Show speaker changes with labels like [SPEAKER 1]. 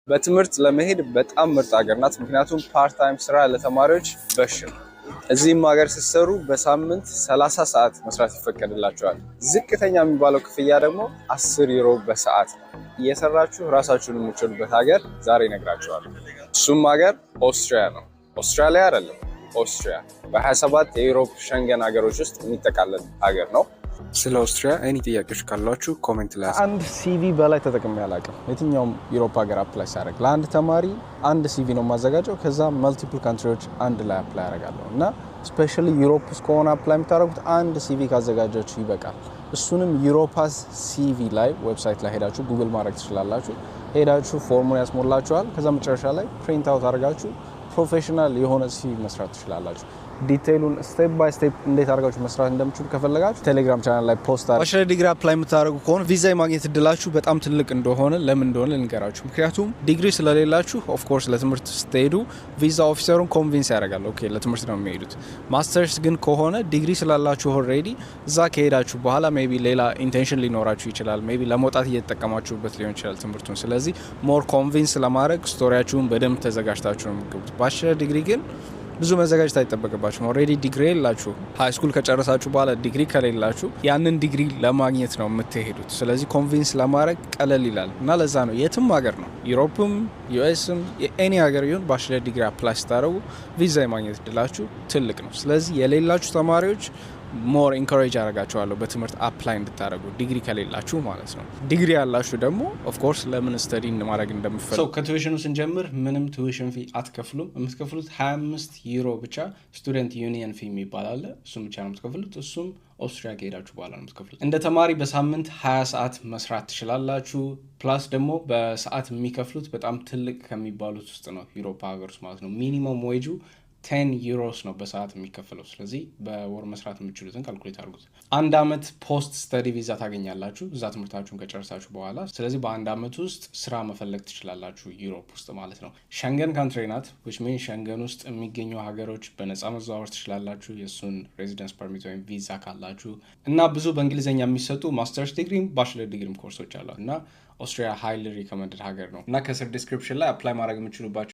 [SPEAKER 1] በትምህርት ለመሄድ በጣም ምርጥ ሀገር ናት። ምክንያቱም ፓርት ታይም ስራ ለተማሪዎች በሽ ነው። እዚህም ሀገር ሲሰሩ በሳምንት 30 ሰዓት መስራት ይፈቀድላቸዋል። ዝቅተኛ የሚባለው ክፍያ ደግሞ 10 ዩሮ በሰዓት ነው። እየሰራችሁ ራሳችሁን የምትችሉበት ሀገር ዛሬ እነግራችኋለሁ። እሱም ሀገር ኦስትሪያ ነው። ኦስትራሊያ አይደለም፣ ኦስትሪያ በ27 የዩሮፕ ሸንገን ሀገሮች ውስጥ የሚጠቃለል ሀገር ነው።
[SPEAKER 2] ስለ ኦስትሪያ ኤኒ ጥያቄዎች ካሏችሁ ኮሜንት ላይ
[SPEAKER 3] አንድ ሲቪ በላይ ተጠቅሜ አላውቅም። የትኛውም ዩሮፕ ሀገር አፕላይ ሲያደርግ ለአንድ ተማሪ አንድ ሲቪ ነው የማዘጋጀው። ከዛ መልቲፕል ካንትሪዎች አንድ ላይ አፕላይ ያደርጋለሁ እና ስፔሻሊ ዩሮፕ ውስጥ ከሆነ አፕላይ የምታደርጉት አንድ ሲቪ ካዘጋጃችሁ ይበቃል። እሱንም ዩሮፓስ ሲቪ ላይ ዌብሳይት ላይ ሄዳችሁ ጉግል ማድረግ ትችላላችሁ። ሄዳችሁ ፎርሙን ያስሞላችኋል። ከዛ መጨረሻ ላይ ፕሪንት አውት አድርጋችሁ ፕሮፌሽናል የሆነ ሲቪ መስራት ትችላላችሁ። ዲቴይሉን ስቴፕ ባይ ስቴፕ እንዴት አድርጋችሁ መስራት እንደምትችሉ ከፈለጋችሁ ቴሌግራም ቻናል ላይ ፖስት አድርጉ። ባችለር ዲግሪ አፕላይ የምታደርጉ ከሆነ ቪዛ የማግኘት እድላችሁ በጣም ትልቅ እንደሆነ ለምን እንደሆነ ልንገራችሁ። ምክንያቱም ዲግሪ ስለሌላችሁ ኦፍ ኮርስ ለትምህርት ስትሄዱ ቪዛ ኦፊሰሩን ኮንቪንስ ያደርጋል። ኦኬ ለትምህርት ነው የሚሄዱት። ማስተርስ ግን ከሆነ ዲግሪ ስላላችሁ ኦልሬዲ እዛ ከሄዳችሁ በኋላ ሜቢ ሌላ ኢንቴንሽን ሊኖራችሁ ይችላል። ሜቢ ለመውጣት እየተጠቀማችሁበት ሊሆን ይችላል ትምህርቱን። ስለዚህ ሞር ኮንቪንስ ለማድረግ ስቶሪያችሁን በደንብ ተዘጋጅታችሁ ነው የምትገቡት። ባችለር ዲግሪ ግን ብዙ መዘጋጀት አይጠበቅባችሁም። ኦልሬዲ ዲግሪ የላችሁ ሃይ ስኩል ከጨረሳችሁ በኋላ ዲግሪ ከሌላችሁ ያንን ዲግሪ ለማግኘት ነው የምትሄዱት። ስለዚህ ኮንቪንስ ለማድረግ ቀለል ይላል እና ለዛ ነው የትም ሀገር ነው ዩሮፕም ዩኤስም ኤኒ ሀገር ይሁን ባችለር ዲግሪ አፕላይ ስታደርጉ ቪዛ የማግኘት እድላችሁ ትልቅ ነው። ስለዚህ የሌላችሁ ተማሪዎች ሞር ኢንኮሬጅ አደርጋችኋለሁ በትምህርት አፕላይ እንድታደርጉ ዲግሪ ከሌላችሁ ማለት ነው። ዲግሪ ያላችሁ ደግሞ ኦፍኮርስ ለምን ስተዲ ማድረግ እንደምትፈልጉ ከቱዊሽኑ ስንጀምር ምንም ቱዊሽን ፊ አትከፍሉም። የምትከፍሉት 25 ዩሮ ብቻ ስቱደንት ዩኒየን ፊ የሚባል አለ። እሱም ብቻ ነው የምትከፍሉት። እሱም ኦስትሪያ ከሄዳችሁ በኋላ ነው የምትከፍሉት። እንደ ተማሪ በሳምንት 20 ሰዓት መስራት ትችላላችሁ። ፕላስ ደግሞ በሰዓት የሚከፍሉት በጣም ትልቅ ከሚባሉት ውስጥ ነው ዩሮፓ ሀገር ውስጥ ማለት ነው። ሚኒመም ዌጁ 10 ዩሮስ ነው በሰዓት የሚከፈለው። ስለዚህ በወር መስራት የምትችሉትን ካልኩሌት አድርጉት። አንድ አመት ፖስት ስተዲ ቪዛ ታገኛላችሁ እዛ ትምህርታችሁን ከጨረሳችሁ በኋላ። ስለዚህ በአንድ አመት ውስጥ ስራ መፈለግ ትችላላችሁ ዩሮፕ ውስጥ ማለት ነው። ሸንገን ካንትሪ ናት which means ሸንገን ውስጥ የሚገኙ ሀገሮች በነፃ መዘዋወር ትችላላችሁ የእሱን ሬዚደንስ ፐርሚት ወይም ቪዛ ካላችሁ እና ብዙ በእንግሊዝኛ የሚሰጡ ማስተርስ ዲግሪም ባችለር ዲግሪም ኮርሶች አሏት እና ኦስትሪያ ሃይሊ ሪኮመንድድ ሀገር ነው እና ከስር ዲስክሪፕሽን ላይ አፕላይ ማድረግ የምችሉባቸው